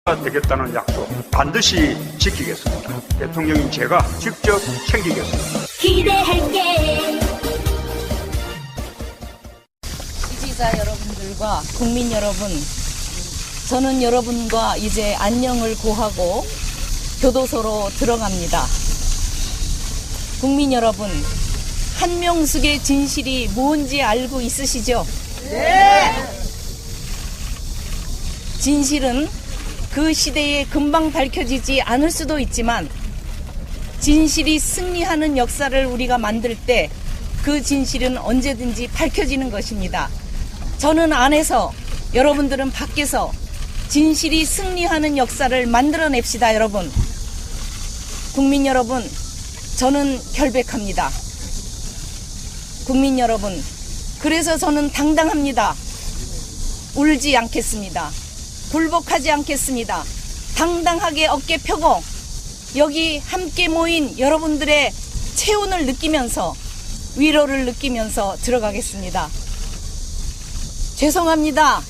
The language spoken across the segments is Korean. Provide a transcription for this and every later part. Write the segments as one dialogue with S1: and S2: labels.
S1: 되겠다는 약속 반드시 지키겠습니다. 대통령님 제가 직접 챙기겠습니다.
S2: 기대할게.
S3: 지지자 여러분들과 국민 여러분, 저는 여러분과 이제 안녕을 고하고 교도소로 들어갑니다. 국민 여러분, 한명숙의 진실이 뭔지 알고 있으시죠? 네! 진실은 그 시대에 금방 밝혀지지 않을 수도 있지만 진실이 승리하는 역사를 우리가 만들 때 그 진실은 언제든지 밝혀지는 것입니다. 저는 안에서, 여러분들은 밖에서 진실이 승리하는 역사를 만들어냅시다, 여러분. 국민 여러분, 저는 결백합니다. 국민 여러분, 그래서 저는 당당합니다. 울지 않겠습니다. 굴복하지 않겠습니다. 당당하게 어깨 펴고 여기 함께 모인 여러분들의 체온을 느끼면서 위로를 느끼면서 들어가겠습니다. 죄송합니다.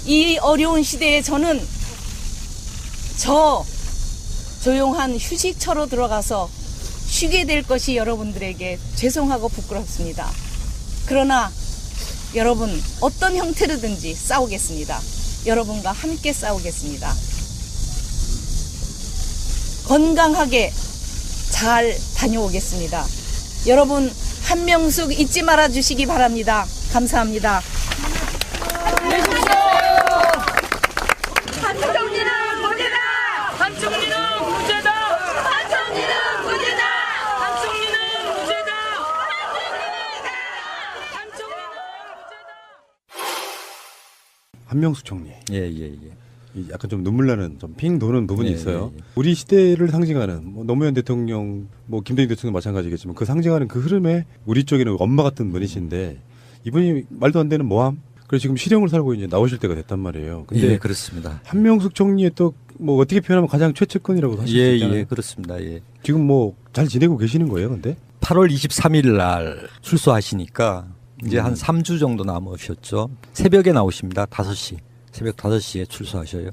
S3: 이 어려운 시대에 저는 조용한 휴식처로 들어가서 쉬게 될 것이 여러분들에게 죄송하고 부끄럽습니다. 그러나 여러분, 어떤 형태로든지 싸우겠습니다. 여러분과 함께 싸우겠습니다. 건강하게 잘 다녀오겠습니다. 여러분, 한명숙 잊지 말아 주시기 바랍니다. 감사합니다.
S2: 한정리는 무죄다.
S4: 한정리는 무죄다.
S2: 한정리는 무죄다.
S4: 한정리는 무죄다. 한정리는 무죄다.
S5: 한명숙 총리.
S6: 예.
S5: 약간 좀 눈물 나는 좀 핑 도는 부분이
S6: 예,
S5: 있어요.
S6: 예.
S5: 우리 시대를 상징하는 뭐 노무현 대통령, 뭐 김대중 대통령 마찬가지겠지만 그 상징하는 그 흐름에 우리 쪽에는 엄마 같은 분이신데 이분이 말도 안 되는 모함. 그래서 지금 실형을 살고 이제 나오실 때가 됐단 말이에요. 근데
S6: 예, 그렇습니다.
S5: 한명숙 총리의 또 뭐 어떻게 표현하면 가장 최측근이라고 하실 수 있잖아요.
S6: 예, 그렇습니다. 예.
S5: 지금 뭐 잘 지내고 계시는 거예요, 근데?
S6: 8월 23일 날 출소하시니까 이제 한 3주 정도 남으셨죠. 새벽에 나오십니다. 5시. 새벽 5시에 출소하셔요.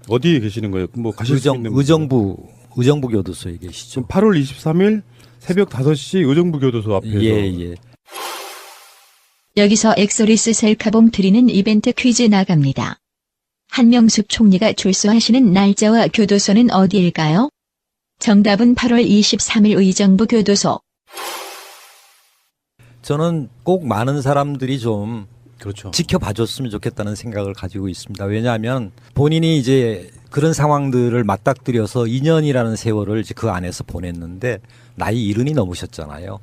S5: 어디에 계시는 거예요? 뭐 가실 수 있는
S6: 의정부 교도소에 계시죠.
S5: 지금 8월 23일 새벽 5시 의정부 교도소 앞에서
S6: 예.
S7: 여기서 엑소리스 셀카봉 드리는 이벤트 퀴즈 나갑니다. 한명숙 총리가 출소하시는 날짜와 교도소는 어디일까요? 정답은 8월 23일 의정부 교도소.
S6: 저는 꼭 많은 사람들이 좀
S5: 그렇죠.
S6: 지켜봐줬으면 좋겠다는 생각을 가지고 있습니다. 왜냐하면 본인이 이제 그런 상황들을 맞닥뜨려서 2년이라는 세월을 이제 그 안에서 보냈는데 나이 70이 넘으셨잖아요.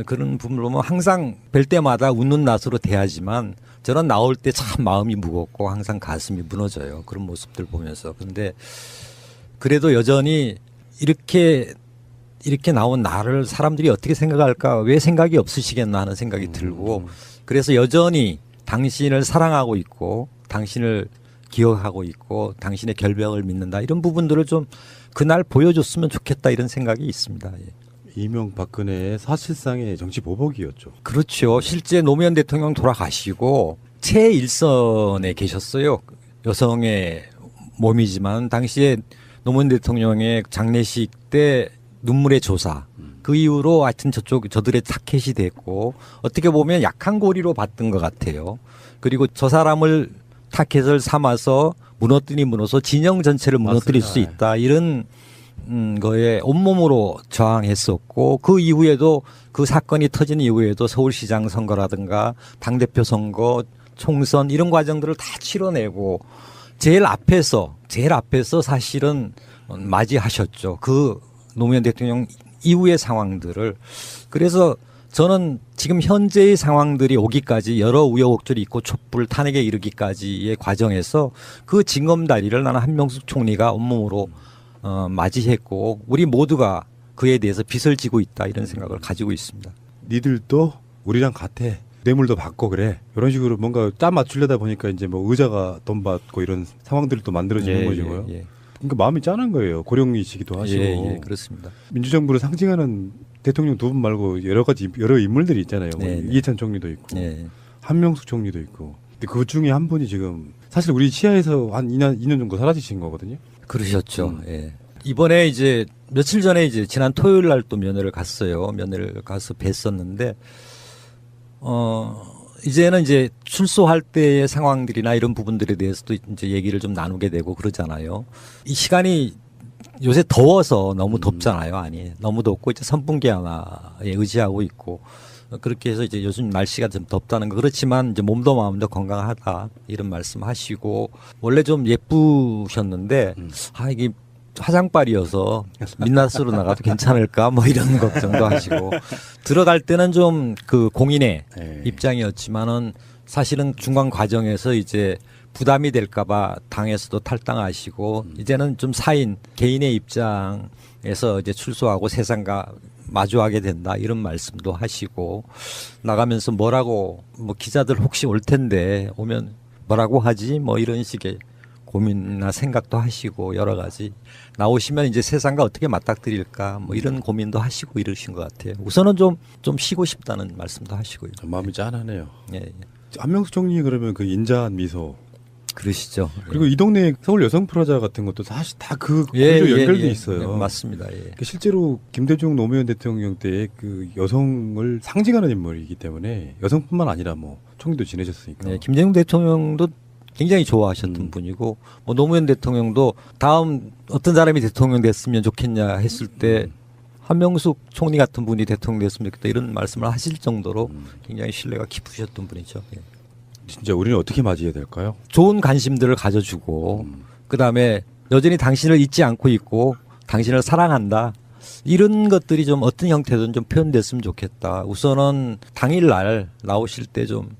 S6: 그런 부분으로 보면 항상 뵐 때마다 웃는 낯으로 대하지만 저는 나올 때 참 마음이 무겁고 항상 가슴이 무너져요. 그런 모습들 보면서. 그런데 그래도 여전히 이렇게 나온 나를 사람들이 어떻게 생각할까, 왜 생각이 없으시겠나 하는 생각이 들고, 그래서 여전히 당신을 사랑하고 있고 당신을 기억하고 있고 당신의 결백을 믿는다, 이런 부분들을 좀 그날 보여줬으면 좋겠다, 이런 생각이 있습니다. 예.
S5: 이명박근혜의 사실상의 정치 보복이었죠.
S6: 그렇죠. 실제 노무현 대통령 돌아가시고 최일선에 계셨어요. 여성의 몸이지만 당시에 노무현 대통령의 장례식 때 눈물의 조사, 그 이후로 하여튼 저들의 타켓이 됐고 어떻게 보면 약한 고리로 봤던 것 같아요. 그리고 저 사람을 타켓을 삼아서 무너서 진영 전체를 무너뜨릴 수 있다, 이런 거에 온몸으로 저항했었고, 그 이후에도 그 사건이 터진 이후에도 서울시장 선거라든가 당대표 선거, 총선 이런 과정들을 다 치러내고 제일 앞에서 사실은 맞이하셨죠. 그 노무현 대통령 이후의 상황들을. 그래서 저는 지금 현재의 상황들이 오기까지 여러 우여곡절이 있고 촛불 탄핵에 이르기까지의 과정에서 그 징검다리를 나는 한명숙 총리가 온몸으로 맞이했고 우리 모두가 그에 대해서 빚을 지고 있다, 이런 생각을 가지고 있습니다.
S5: 니들도 우리랑 같아. 뇌물도 받고 그래. 이런 식으로 뭔가 짜 맞추려다 보니까 이제 뭐 의자가 돈 받고 이런 상황들이 또 만들어지는 거죠.
S6: 예.
S5: 그러니까 마음이 짠한 거예요. 고령이시기도 하시고.
S6: 예, 그렇습니다.
S5: 민주정부를 상징하는 대통령 두 분 말고 여러 인물들이 있잖아요. 뭐
S6: 네.
S5: 이해찬 총리도 있고,
S6: 네.
S5: 한명숙 총리도 있고. 근데 그 중에 한 분이 지금 사실 우리 시야에서 한 2년 정도 사라지신 거거든요.
S6: 그러셨죠. 예. 이번에 이제 며칠 전에 이제 지난 토요일 날 또 면회를 갔어요. 면회를 가서 뵀었는데, 이제는 이제 출소할 때의 상황들이나 이런 부분들에 대해서도 이제 얘기를 좀 나누게 되고 그러잖아요. 이 시간이 요새 더워서 너무 덥잖아요. 아니, 너무 덥고 이제 선풍기 하나에 의지하고 있고, 그렇게 해서 이제 요즘 날씨가 좀 덥다는 거 그렇지만 이제 몸도 마음도 건강하다 이런 말씀하시고, 원래 좀 예쁘셨는데 이게 화장빨이어서 민낯으로 나가도 괜찮을까 뭐 이런 걱정도 하시고, 들어갈 때는 좀 그 공인의 입장이었지만은 사실은 중간 과정에서 이제 부담이 될까봐 당에서도 탈당하시고, 이제는 좀 사인 개인의 입장에서 이제 출소하고 세상과 마주하게 된다 이런 말씀도 하시고, 나가면서 뭐라고 뭐 기자들 혹시 올 텐데 오면 뭐라고 하지 뭐 이런 식의 고민이나 생각도 하시고, 여러 가지 나오시면 이제 세상과 어떻게 맞닥뜨릴까 뭐 이런 고민도 하시고 이러신 것 같아요. 우선은 좀 쉬고 싶다는 말씀도 하시고요.
S5: 마음이 짠하네요.
S6: 예, 예.
S5: 한명숙 총리 그러면 그 인자한 미소,
S6: 그러시죠.
S5: 그리고 이 동네 서울 여성 프라자 같은 것도 사실 다 그
S6: 예,
S5: 구조
S6: 예,
S5: 연결돼
S6: 예,
S5: 있어요.
S6: 예, 맞습니다. 예.
S5: 그러니까 실제로 김대중 노무현 대통령 때 그 여성을 상징하는 인물이기 때문에 여성뿐만 아니라 뭐 총리도 지내셨으니까.
S6: 네, 김대중 대통령도 굉장히 좋아하셨던 분이고, 뭐 노무현 대통령도 다음 어떤 사람이 대통령 됐으면 좋겠냐 했을 때 한명숙 총리 같은 분이 대통령 됐으면 좋겠다 이런 말씀을 하실 정도로 굉장히 신뢰가 깊으셨던 분이죠. 예.
S5: 진짜 우리는 어떻게 맞이해야 될까요?
S6: 좋은 관심들을 가져주고, 그다음에 여전히 당신을 잊지 않고 있고 당신을 사랑한다 이런 것들이 좀 어떤 형태든 좀 표현됐으면 좋겠다. 우선은 당일날 나오실 때 좀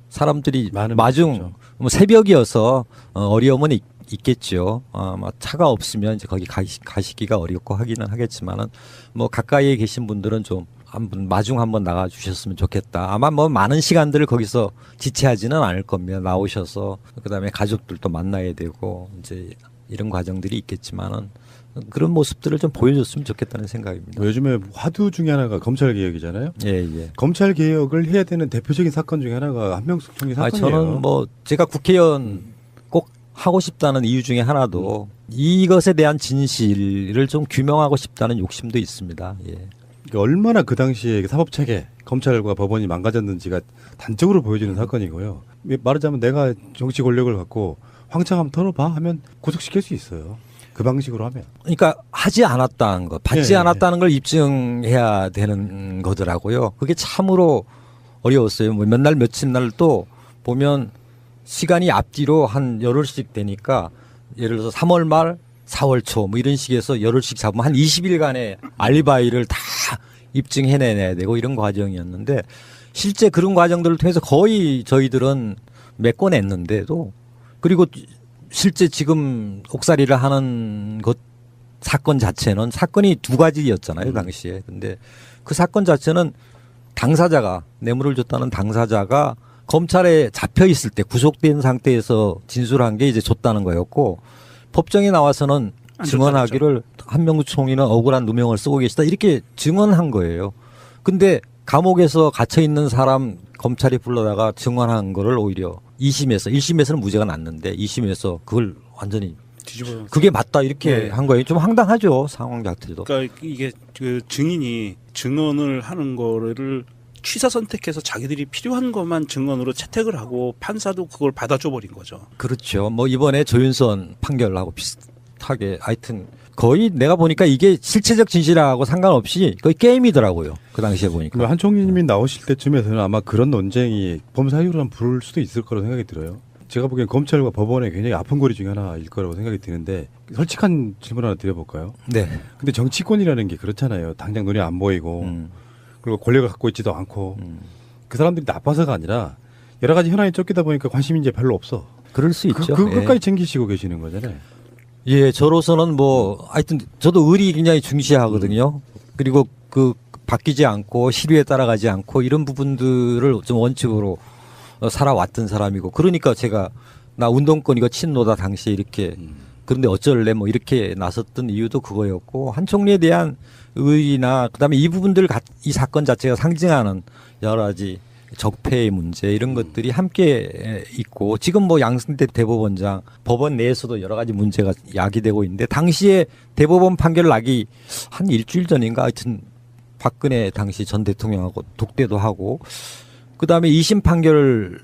S6: 사람들이 마중 뭐 새벽이어서 어려움은 있겠죠. 아마 차가 없으면 이제 거기 가시기가 어렵고 하기는 하겠지만은 뭐 가까이에 계신 분들은 좀 한번 마중 한번 나가 주셨으면 좋겠다. 아마 뭐 많은 시간들을 거기서 지체하지는 않을 겁니다. 나오셔서 그다음에 가족들도 만나야 되고 이제 이런 과정들이 있겠지만은 그런 모습들을 좀 보여줬으면 좋겠다는 생각입니다.
S5: 요즘에 화두 중에 하나가 검찰 개혁이잖아요.
S6: 예, 예.
S5: 검찰 개혁을 해야 되는 대표적인 사건 중에 하나가 한명숙 총리 사건이에요.
S6: 저는 뭐 제가 국회의원 꼭 하고 싶다는 이유 중에 하나도 이것에 대한 진실을 좀 규명하고 싶다는 욕심도 있습니다. 예.
S5: 그러니까 얼마나 그 당시에 사법체계, 검찰과 법원이 망가졌는지가 단적으로 보여지는 사건이고요. 말하자면 내가 정치 권력을 갖고 황창 한번 털어봐 하면 구속시킬 수 있어요. 그 방식으로 하면.
S6: 그러니까 하지 않았다는 것, 받지
S5: 예,
S6: 않았다는 걸 입증해야 되는 거더라고요. 그게 참으로 어려웠어요. 뭐 몇 날 며칠 날 또 보면 시간이 앞뒤로 한 열흘씩 되니까, 예를 들어서 3월 말 4월 초 뭐 이런 식에서 열흘씩 잡으면 한 20일간의 알리바이를 다 입증해내야 되고 이런 과정이었는데, 실제 그런 과정들을 통해서 거의 저희들은 메꿔냈는데도, 그리고 실제 지금 옥살이를 하는 것 사건 자체는 사건이 두 가지였잖아요 당시에. 근데 그 사건 자체는 당사자가, 뇌물을 줬다는 당사자가 검찰에 잡혀 있을 때 구속된 상태에서 진술한 게 이제 줬다는 거였고, 법정에 나와서는 증언하기를 한명숙 총리는 억울한 누명을 쓰고 계시다 이렇게 증언한 거예요. 근데 감옥에서 갇혀 있는 사람 검찰이 불러다가 증언한 거를 오히려 2심에서, 1심에서는 무죄가 났는데 2심에서 그걸 완전히
S8: 뒤집어.
S6: 그게 맞다 이렇게
S8: 네.
S6: 한 거예요. 좀 황당하죠, 상황 자체도.
S8: 그러니까 이게 그 증인이 증언을 하는 거를 취사 선택해서 자기들이 필요한 것만 증언으로 채택을 하고 판사도 그걸 받아줘 버린 거죠.
S6: 그렇죠. 뭐 이번에 조윤선 판결하고 비슷하게 하여튼 거의 내가 보니까 이게 실체적 진실하고 상관없이 거의 게임이더라고요. 그 당시에 보니까.
S5: 한 총리님이 나오실 때쯤에서는 아마 그런 논쟁이 범사유로 부를 수도 있을 거라고 생각이 들어요. 제가 보기엔 검찰과 법원의 굉장히 아픈 고리 중에 하나일 거라고 생각이 드는데, 솔직한 질문 하나 드려볼까요?
S6: 네.
S5: 근데 정치권이라는 게 그렇잖아요. 당장 눈에 안 보이고 그리고 권력을 갖고 있지도 않고 그 사람들이 나빠서가 아니라 여러 가지 현안이 쫓기다 보니까 관심이 이제 별로 없어.
S6: 그럴 수 있죠.
S5: 그것까지 챙기시고 계시는 거잖아요.
S6: 예, 저로서는 뭐 하여튼 저도 의리 굉장히 중시하거든요. 그리고 그 바뀌지 않고 시류에 따라가지 않고 이런 부분들을 좀 원칙으로 살아왔던 사람이고, 그러니까 제가 나 운동권 이거 친노다 당시에 이렇게 그런데 어쩔래 뭐 이렇게 나섰던 이유도 그거였고, 한 총리에 대한 의리나 그다음에 이 부분들 이 사건 자체가 상징하는 여러 가지 적폐의 문제 이런 것들이 함께 있고 지금 뭐 양승태 대법원장 법원 내에서도 여러 가지 문제가 야기되고 있는데 당시에 대법원 판결 나기 한 일주일 전인가 하여튼 박근혜 당시 전 대통령하고 독대도 하고 그다음에 2심 판결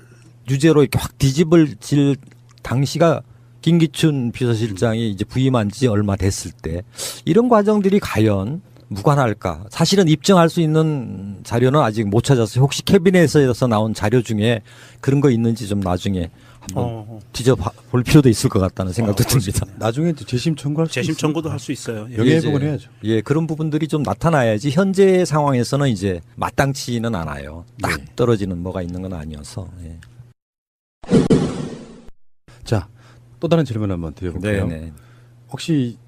S6: 유죄로 이렇게 확 뒤집어질 당시가 김기춘 비서실장이 이제 부임한 지 얼마 됐을 때 이런 과정들이 과연 무관할까? 사실은 입증할 수 있는 자료는 아직 못 찾았어요. 혹시 캐비넷에서 나온 자료 중에 그런 거 있는지 좀 나중에 한번 뒤져볼 필요도 있을 것 같다는 생각도 듭니다.
S5: 나중에 이제 재심 청구할 수
S8: 재심
S5: 있어요.
S8: 청구도 할 수 있어요. 예.
S5: 명예회복은 해야죠.
S6: 예, 그런 부분들이 좀 나타나야지 현재 상황에서는 이제 마땅치는 않아요. 딱
S5: 네.
S6: 떨어지는 뭐가 있는 건 아니어서. 예.
S5: 자, 또 다른 질문 한번 드려볼게요.
S6: 네.
S5: 혹시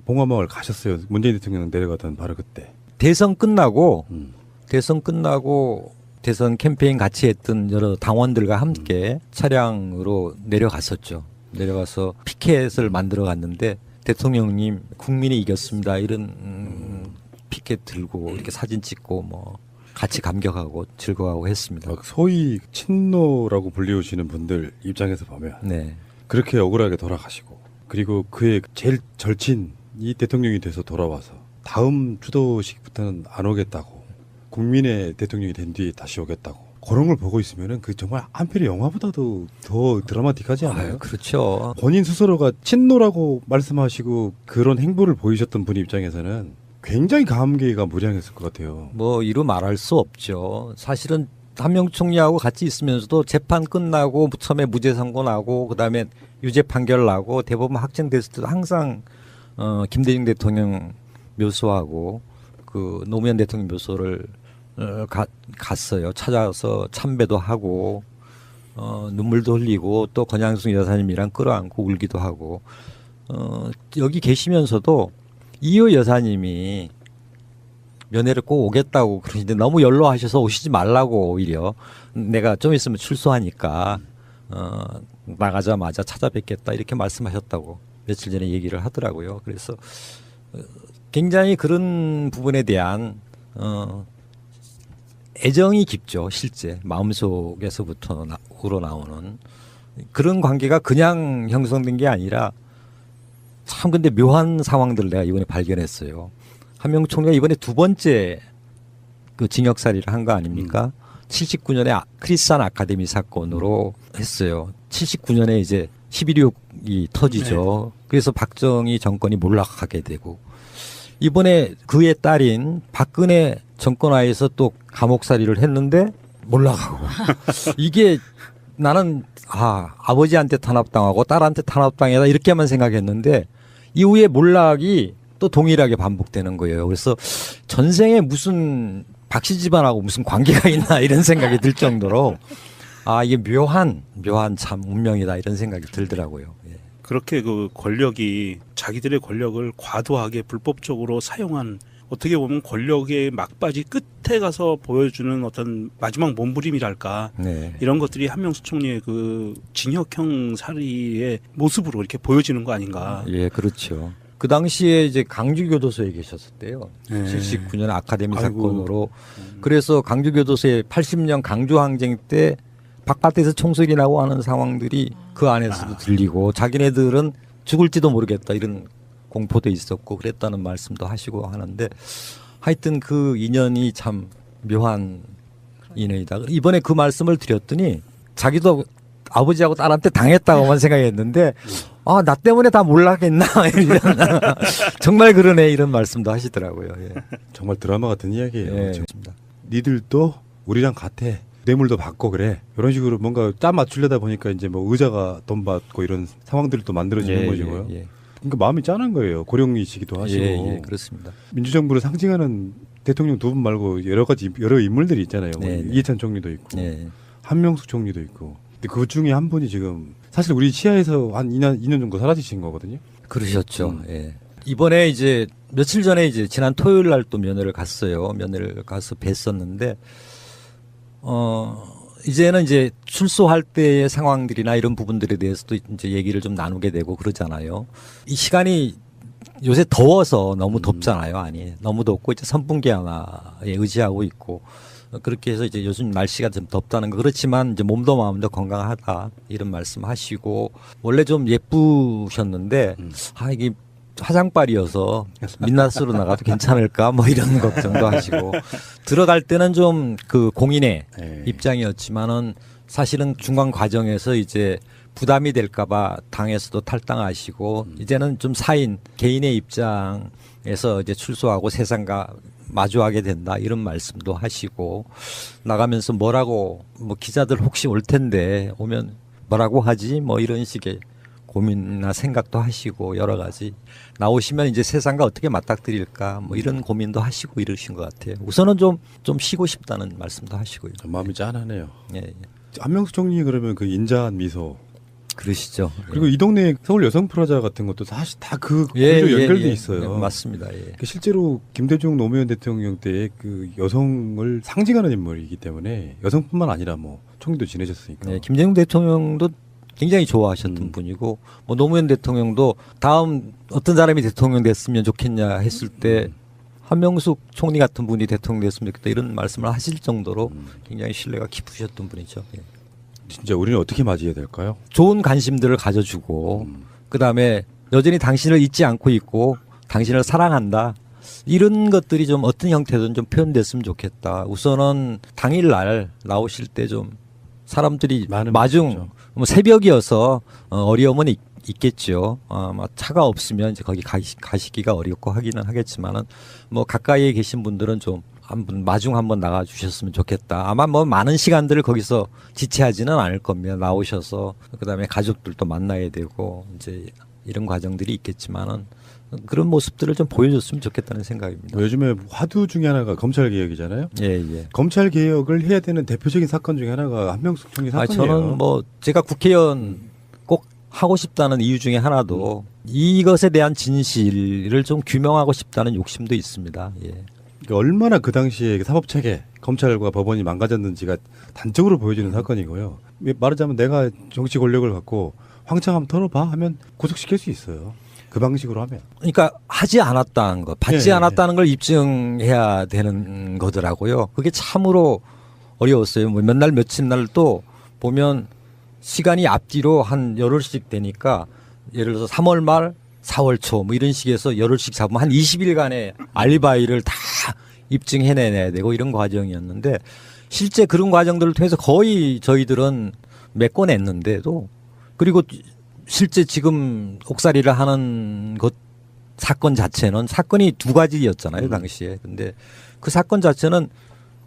S5: 봉화마을 가셨어요? 문재인 대통령 내려가던 바로 그때.
S6: 대선 끝나고
S5: 음.
S6: 대선 캠페인 같이 했던 여러 당원들과 함께 차량으로 내려갔었죠. 내려가서 피켓을 만들어 갔는데 대통령님 국민이 이겼습니다. 이런 피켓 들고 이렇게 사진 찍고 뭐 같이 감격하고 즐거워하고 했습니다.
S5: 막 소위 친노라고 불리우시는 분들 입장에서 보면
S6: 네.
S5: 그렇게 억울하게 돌아가시고 그리고 그의 제일 절친이 대통령이 돼서 돌아와서 다음 추도식부터는 안 오겠다고 국민의 대통령이 된 뒤에 다시 오겠다고 그런 걸 보고 있으면은 그 정말 한편의 영화보다도 더 드라마틱하지 않아요?
S6: 그렇죠.
S5: 본인 스스로가 친노라고 말씀하시고 그런 행보를 보이셨던 분 입장에서는 굉장히 감개가 무량했을 것 같아요.
S6: 뭐 이루 말할 수 없죠. 사실은 한명숙 총리하고 같이 있으면서도 재판 끝나고 처음에 무죄 선고 나고 그다음에 유죄 판결 나고 대법원 확정됐을 때도 항상 김대중 대통령 묘소하고 그 노무현 대통령 묘소를 갔어요. 찾아서 참배도 하고 눈물도 흘리고 또 권양숙 여사님이랑 끌어안고 울기도 하고 여기 계시면서도 이호 여사님이 면회를 꼭 오겠다고 그러시는데 너무 연로하셔서 오시지 말라고 오히려 내가 좀 있으면 출소하니까 나가자마자 찾아뵙겠다 이렇게 말씀하셨다고 며칠 전에 얘기를 하더라고요. 그래서 굉장히 그런 부분에 대한 애정이 깊죠. 실제 마음속에서부터 우러나오는 그런 관계가 그냥 형성된 게 아니라 참 근데 묘한 상황들을 내가 이번에 발견했어요. 한명숙 총리가 이번에 두 번째 그 징역살이를 한 거 아닙니까? 79년에 크리스찬 아카데미 사건으로 했어요. 79년에 이제 11.26이 터지죠. 그래서 박정희 정권이 몰락하게 되고 이번에 그의 딸인 박근혜 정권하에서 또 감옥살이를 했는데 몰락하고 이게 나는 아버지한테 탄압당하고 딸한테 탄압당하다 이렇게만 생각했는데 이후에 몰락이 또 동일하게 반복되는 거예요. 그래서 전생에 무슨 박씨 집안하고 무슨 관계가 있나 이런 생각이 들 정도로 이게 묘한 참 운명이다 이런 생각이 들더라고요. 예.
S8: 그렇게 그 권력이 자기들의 권력을 과도하게 불법적으로 사용한 어떻게 보면 권력의 막바지 끝에 가서 보여주는 어떤 마지막 몸부림이랄까
S6: 네.
S8: 이런 것들이 한명숙 총리의 그 징역형 살이의 모습으로 이렇게 보여지는 거 아닌가.
S6: 예, 그렇죠. 그 당시에 이제 강주교도소에 계셨었대요.
S8: 네.
S6: 79년 아카데미
S5: 아이고.
S6: 사건으로. 그래서 강주교도소에 80년 강주항쟁 때 바깥에서 총소리 나고 하는 상황들이 그 안에서도 들리고 자기네들은 죽을지도 모르겠다 이런 공포도 있었고 그랬다는 말씀도 하시고 하는데 하여튼 그 인연이 참 묘한 인연이다. 이번에 그 말씀을 드렸더니 자기도 아버지하고 딸한테 당했다고만 생각했는데 나 때문에 다 몰랐겠나 이런 정말 그러네 이런 말씀도 하시더라고요. 예.
S5: 정말 드라마 같은 이야기예요.
S6: 예,
S5: 지금.
S6: 그렇습니다.
S5: 니들도 우리랑 같아. 뇌물도 받고 그래. 이런 식으로 뭔가 짜 맞추려다 보니까 이제 뭐 의자가 돈 받고 이런 상황들이 또 만들어지는 거고요.
S6: 예.
S5: 그러니까 마음이 짠한 거예요. 고령이시기도 하시고.
S6: 예, 그렇습니다.
S5: 민주정부를 상징하는 대통령 두 분 말고 여러 인물들이 있잖아요.
S6: 네, 네.
S5: 이해찬 총리도 있고
S6: 예.
S5: 한명숙 총리도 있고. 근데 그 중에 한 분이 지금 사실 우리 시야에서 한 2년 정도 사라지신 거거든요.
S6: 그러셨죠. 예. 이번에 이제 며칠 전에 이제 지난 토요일 날 또 면회를 갔어요. 면회를 가서 뵀었는데 이제는 이제 출소할 때의 상황들이나 이런 부분들에 대해서도 이제 얘기를 좀 나누게 되고 그러잖아요. 이 시간이 요새 더워서 너무 덥잖아요. 너무 덥고 이제 선풍기 하나에 의지하고 있고 그렇게 해서 이제 요즘 날씨가 좀 덥다는 거 그렇지만 이제 몸도 마음도 건강하다 이런 말씀하시고 원래 좀 예쁘셨는데 이게 화장빨이어서 민낯으로 나가도 괜찮을까 뭐 이런 걱정도 하시고 들어갈 때는 좀 그 공인의
S5: 네.
S6: 입장이었지만은 사실은 중간 과정에서 이제 부담이 될까봐 당에서도 탈당하시고 이제는 좀 사인 개인의 입장에서 이제 출소하고 세상과 마주하게 된다 이런 말씀도 하시고 나가면서 뭐라고 뭐 기자들 혹시 올 텐데 오면 뭐라고 하지 뭐 이런 식의 고민이나 생각도 하시고 여러 가지 나오시면 이제 세상과 어떻게 맞닥뜨릴까 뭐 이런 고민도 하시고 이러신 것 같아요. 우선은 좀 쉬고 싶다는 말씀도 하시고요.
S5: 마음이 짠하네요.
S6: 예, 예.
S5: 한명숙 총리 그러면 그 인자한 미소
S6: 그러시죠.
S5: 그리고 이 동네 서울 여성 프라자 같은 것도 사실 다 그
S6: 예,
S5: 구조
S6: 예,
S5: 연결돼
S6: 예.
S5: 있어요.
S6: 네, 맞습니다. 예.
S5: 실제로 김대중 노무현 대통령 때의 그 여성을 상징하는 인물이기 때문에 여성뿐만 아니라 뭐 총리도 지내셨으니까.
S6: 네, 김대중 대통령도 굉장히 좋아하셨던 분이고 뭐 노무현 대통령도 다음 어떤 사람이 대통령 됐으면 좋겠냐 했을 때 한명숙 총리 같은 분이 대통령 됐으면 좋겠다 이런 말씀을 하실 정도로 굉장히 신뢰가 깊으셨던 분이죠. 예.
S5: 진짜 우리는 어떻게 맞이해야 될까요?
S6: 좋은 관심들을 가져주고 그다음에 여전히 당신을 잊지 않고 있고 당신을 사랑한다. 이런 것들이 좀 어떤 형태든 좀 표현됐으면 좋겠다. 우선은 당일날 나오실 때 좀 사람들이
S5: 많은
S6: 마중
S5: 분이죠.
S6: 뭐 새벽이어서 어려움은 있겠죠. 아마 차가 없으면 이제 거기 가시기가 어렵고 하기는 하겠지만은 뭐 가까이에 계신 분들은 좀 한번 마중 한번 나가 주셨으면 좋겠다. 아마 뭐 많은 시간들을 거기서 지체하지는 않을 겁니다. 나오셔서 그다음에 가족들도 만나야 되고 이제 이런 과정들이 있겠지만은 그런 모습들을 좀 보여줬으면 좋겠다는 생각입니다.
S5: 뭐 요즘에 화두 중에 하나가 검찰 개혁이잖아요.
S6: 예, 예.
S5: 검찰 개혁을 해야 되는 대표적인 사건 중에 하나가 한명숙 총리 사건이에요.
S6: 저는 뭐 제가 국회의원 꼭 하고 싶다는 이유 중에 하나도 이것에 대한 진실을 좀 규명하고 싶다는 욕심도 있습니다. 예.
S5: 그러니까 얼마나 그 당시에 사법체계, 검찰과 법원이 망가졌는지가 단적으로 보여지는 사건이고요. 말하자면 내가 정치 권력을 갖고 황창 한번 털어봐 하면 구속시킬 수 있어요. 그 방식으로 하면.
S6: 그러니까 하지 않았다는 것, 받지
S5: 예,
S6: 않았다는 걸 입증해야 되는 거더라고요. 그게 참으로 어려웠어요. 뭐 몇 날 며칠 날 또 보면 시간이 앞뒤로 한 열흘씩 되니까 예를 들어서 3월 말 4월 초 뭐 이런 식에서 열흘씩 잡으면 한 20일간의 알리바이를 다 입증해내야 되고 이런 과정이었는데 실제 그런 과정들을 통해서 거의 저희들은 메꿔냈는데도 그리고 실제 지금 옥살이를 하는 것 사건 자체는 사건이 두 가지였잖아요 당시에. 근데 그 사건 자체는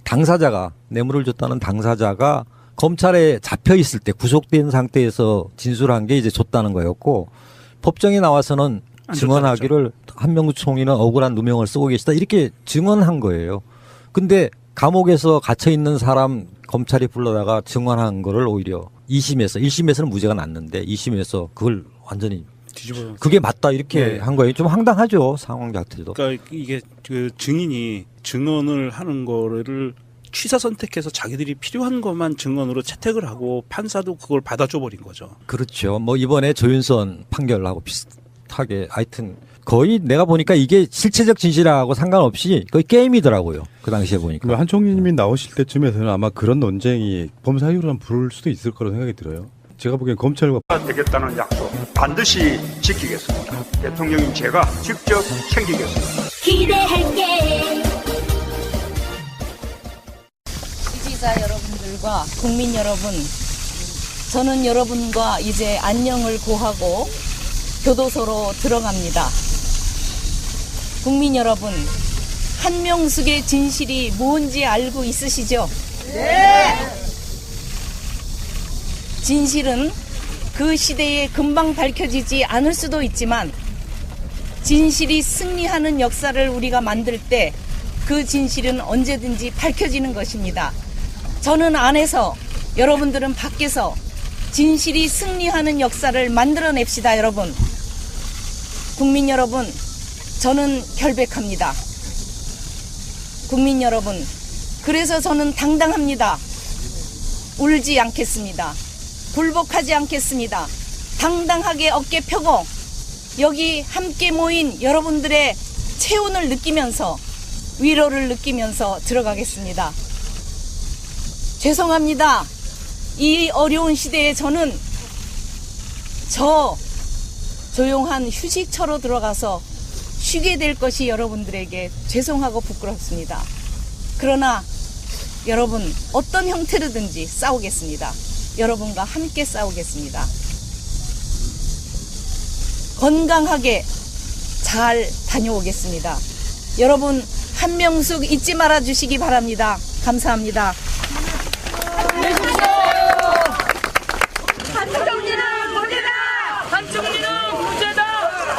S6: 당사자가 뇌물을 줬다는 당사자가 검찰에 잡혀 있을 때 구속된 상태에서 진술한 게 이제 줬다는 거였고 법정에 나와서는 증언하기를 한명숙 총리는 억울한 누명을 쓰고 계시다 이렇게 증언한 거예요. 근데 감옥에서 갇혀 있는 사람 검찰이 불러다가 증언한 거를 오히려 2심에서 1심에서는 무죄가 났는데 2심에서 그걸 완전히
S8: 뒤집어.
S6: 그게 맞다 이렇게
S8: 네.
S6: 한 거예요. 좀 황당하죠 상황 자체도.
S8: 그러니까 이게 그 증인이 증언을 하는 거를 취사 선택해서 자기들이 필요한 것만 증언으로 채택을 하고 판사도 그걸 받아줘 버린 거죠.
S6: 그렇죠. 뭐 이번에 조윤선 판결하고 비슷하게 하여튼 거의 내가 보니까 이게 실체적 진실하고 상관없이 거의 게임이더라고요. 그 당시에 보니까.
S5: 한 총리님이 나오실 때쯤에서는 아마 그런 논쟁이 범사유로 부를 수도 있을 거라고 생각이 들어요. 제가 보기엔 검찰과
S1: 되겠다는 약속 반드시 지키겠습니다. 대통령님 제가 직접 챙기겠습니다.
S2: 기대할게.
S3: 지지자 여러분들과 국민 여러분, 저는 여러분과 이제 안녕을 고하고 교도소로 들어갑니다. 국민 여러분, 한명숙의 진실이 뭔지 알고 있으시죠? 네! 진실은 그 시대에 금방 밝혀지지 않을 수도 있지만 진실이 승리하는 역사를 우리가 만들 때 그 진실은 언제든지 밝혀지는 것입니다. 저는 안에서, 여러분들은 밖에서 진실이 승리하는 역사를 만들어냅시다, 여러분. 국민 여러분, 저는 결백합니다. 국민 여러분, 그래서 저는 당당합니다. 울지 않겠습니다. 굴복하지 않겠습니다. 당당하게 어깨 펴고 여기 함께 모인 여러분들의 체온을 느끼면서 위로를 느끼면서 들어가겠습니다. 죄송합니다. 이 어려운 시대에 저는 조용한 휴식처로 들어가서 쉬게 될 것이 여러분들에게 죄송하고 부끄럽습니다. 그러나 여러분 어떤 형태로든지 싸우겠습니다. 여러분과 함께 싸우겠습니다. 건강하게 잘 다녀오겠습니다. 여러분 한명숙 잊지 말아 주시기 바랍니다. 감사합니다.
S4: 한총리는 무죄다. 한총리는 무죄다.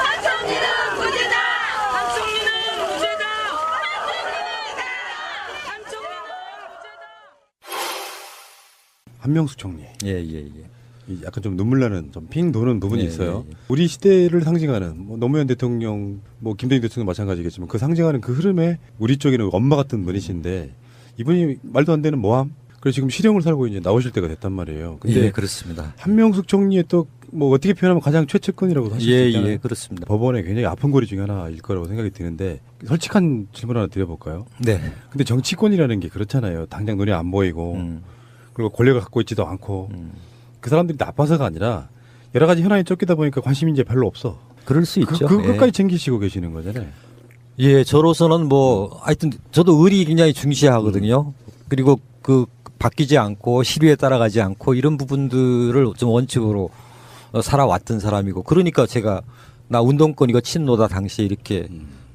S4: 한총리는 무죄다. 한총리는 무죄다. 한총리는 무죄다.
S5: 한명숙 총리.
S6: 예.
S5: 이 약간 좀 눈물 나는 좀 핑 도는 부분이
S6: 예,
S5: 있어요.
S6: 예.
S5: 우리 시대를 상징하는 뭐 노무현 대통령, 뭐 김대중 대통령 마찬가지겠지만 그 상징하는 그 흐름에 우리 쪽에는 엄마 같은 분이신데 이분이 말도 안 되는 모함. 그래서 지금 실형을 살고 이제 나오실 때가 됐단 말이에요. 근데
S6: 예, 그렇습니다.
S5: 한명숙 총리의 또 뭐 어떻게 표현하면 가장 최측근이라고 하실 수 있잖아요.
S6: 예, 그렇습니다.
S5: 법원의 굉장히 아픈 고리 중에 하나일 거라고 생각이 드는데 솔직한 질문 하나 드려볼까요?
S6: 네.
S5: 근데 정치권이라는 게 그렇잖아요. 당장 눈에 안 보이고 그리고 권력을 갖고 있지도 않고 그 사람들이 나빠서가 아니라 여러 가지 현안이 쫓기다 보니까 관심이 이제 별로 없어.
S6: 그럴 수 있죠.
S5: 그
S6: 예.
S5: 끝까지 챙기시고 계시는 거잖아요.
S6: 예, 저로서는 뭐 하여튼 저도 의리 굉장히 중시하거든요. 그리고 그 바뀌지 않고 시류에 따라가지 않고 이런 부분들을 좀 원칙으로 살아왔던 사람이고 그러니까 제가 나 운동권이고 친노다 당시에 이렇게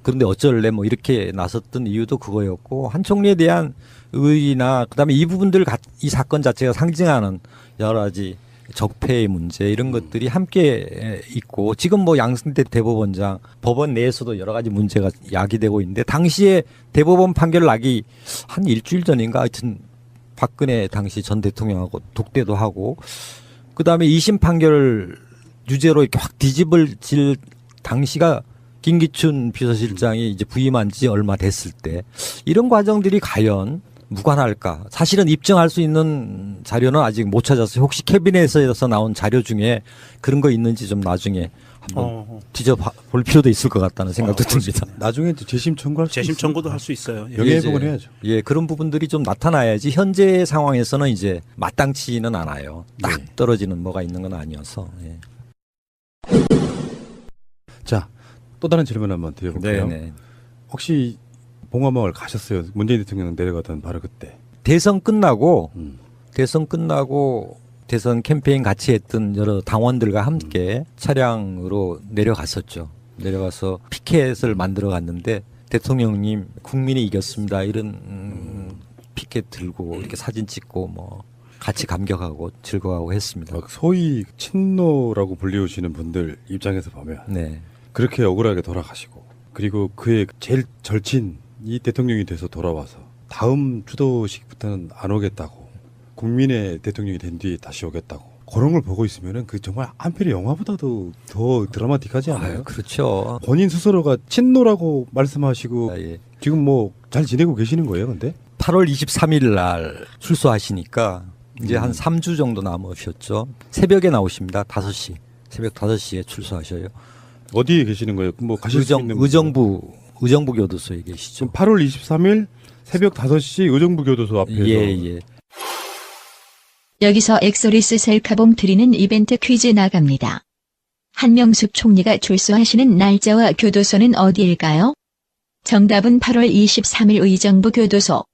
S6: 그런데 어쩔래 뭐 이렇게 나섰던 이유도 그거였고 한 총리에 대한 의의나 그다음에 이 부분들 이 사건 자체가 상징하는 여러 가지 적폐의 문제 이런 것들이 함께 있고 지금 뭐 양승태 대법원장 법원 내에서도 여러 가지 문제가 야기되고 있는데 당시에 대법원 판결 나기 한 일주일 전인가 하여튼 박근혜 당시 전 대통령하고 독대도 하고 그다음에 2심 판결을 유죄로 이렇게 확 뒤집어질 당시가 김기춘 비서실장이 이제 부임한 지 얼마 됐을 때 이런 과정들이 과연 무관할까? 사실은 입증할 수 있는 자료는 아직 못 찾았어요. 혹시 캐비넷에서 나온 자료 중에 그런 거 있는지 좀 나중에 한번 뒤져볼 필요도 있을 것 같다는 생각도 듭니다.
S5: 나중에 또 재심 청구할 수
S8: 재심
S5: 있어요.
S8: 청구도 할 수 있어요. 예.
S5: 명예회복을 해야죠.
S6: 예, 그런 부분들이 좀 나타나야지 현재 상황에서는 이제 마땅치는 않아요. 딱
S5: 네.
S6: 떨어지는 뭐가 있는 건 아니어서. 예.
S5: 자, 또 다른 질문 한번 드려볼게요.
S6: 네네.
S5: 혹시 봉화마을 가셨어요? 문재인 대통령 내려가던 바로 그때.
S6: 대선 끝나고
S5: 음.
S6: 대선 캠페인 같이 했던 여러 당원들과 함께 차량으로 내려갔었죠. 내려가서 피켓을 만들어 갔는데 대통령님 국민이 이겼습니다. 이런 피켓 들고 이렇게 사진 찍고 뭐 같이 감격하고 즐거워하고 했습니다.
S5: 막 소위 친노라고 불리우시는 분들 입장에서 보면
S6: 네.
S5: 그렇게 억울하게 돌아가시고 그리고 그의 제일 절친이 대통령이 돼서 돌아와서 다음 추도식부터는 안 오겠다고 국민의 대통령이 된 뒤에 다시 오겠다고 그런 걸 보고 있으면은 그 정말 한편의 영화보다도 더 드라마틱하지 않아요?
S6: 아유, 그렇죠.
S5: 본인 스스로가 친노라고 말씀하시고
S6: 아, 예.
S5: 지금 뭐 잘 지내고 계시는 거예요, 근데?
S6: 8월 23일 날 출소하시니까 이제 한 3주 정도 남으셨죠. 새벽에 나오십니다. 5시. 새벽 5시에 출소하셔요.
S5: 어디에 계시는 거예요? 뭐 가실 수 있는
S6: 의정부 교도소에 계시죠.
S5: 지금 8월 23일 새벽 5시 의정부 교도소 앞에서
S6: 예.
S7: 여기서 엑소리스 셀카봉 드리는 이벤트 퀴즈 나갑니다. 한명숙 총리가 출소하시는 날짜와 교도소는 어디일까요? 정답은 8월 23일 의정부 교도소.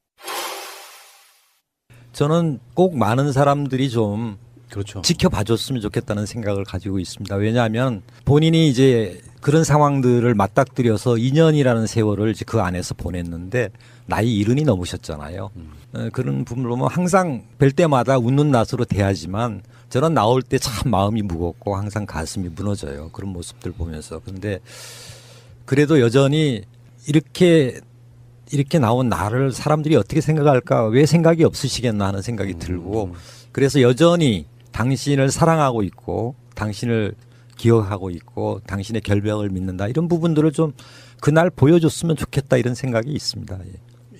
S6: 저는 꼭 많은 사람들이 좀
S5: 그렇죠.
S6: 지켜봐줬으면 좋겠다는 생각을 가지고 있습니다. 왜냐하면 본인이 이제 그런 상황들을 맞닥뜨려서 2년이라는 세월을 이제 그 안에서 보냈는데 나이 70이 넘으셨잖아요. 그런 부분을 보면 항상 뵐 때마다 웃는 낯으로 대하지만 저는 나올 때 참 마음이 무겁고 항상 가슴이 무너져요. 그런 모습들 보면서. 그런데 그래도 여전히 이렇게 나온 나를 사람들이 어떻게 생각할까, 왜 생각이 없으시겠나 하는 생각이 들고 그래서 여전히 당신을 사랑하고 있고 당신을 기억하고 있고 당신의 결백을 믿는다 이런 부분들을 좀 그날 보여줬으면 좋겠다 이런 생각이 있습니다. 예.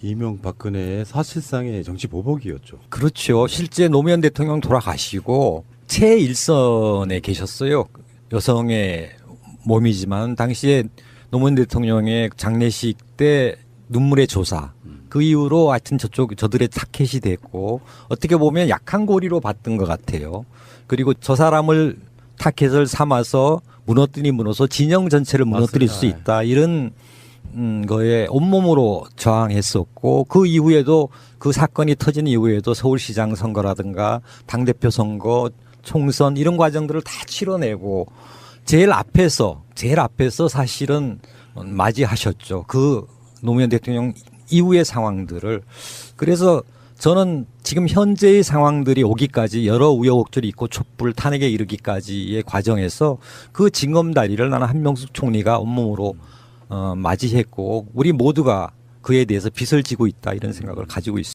S5: 이명박근혜의 사실상의 정치 보복이었죠.
S6: 그렇죠. 실제 노무현 대통령 돌아가시고 최일선에 계셨어요. 여성의 몸이지만 당시에 노무현 대통령의 장례식 때 눈물의 조사 그 이후로 하여튼 저들의 타켓이 됐고 어떻게 보면 약한 고리로 봤던 것 같아요. 그리고 저 사람을 타켓을 삼아서 무너서 진영 전체를 무너뜨릴 수 있다. 이런 거에 온몸으로 저항했었고 그 이후에도 그 사건이 터진 이후에도 서울시장 선거라든가 당대표 선거 총선 이런 과정들을 다 치러내고 제일 앞에서 사실은 맞이하셨죠. 그 노무현 대통령 이후의 상황들을. 그래서 저는 지금 현재의 상황들이 오기까지 여러 우여곡절이 있고 촛불 탄핵에 이르기까지의 과정에서 그 징검다리를 나는 한명숙 총리가 온몸으로 맞이했고 우리 모두가 그에 대해서 빚을 지고 있다 이런 생각을 가지고 있습니다.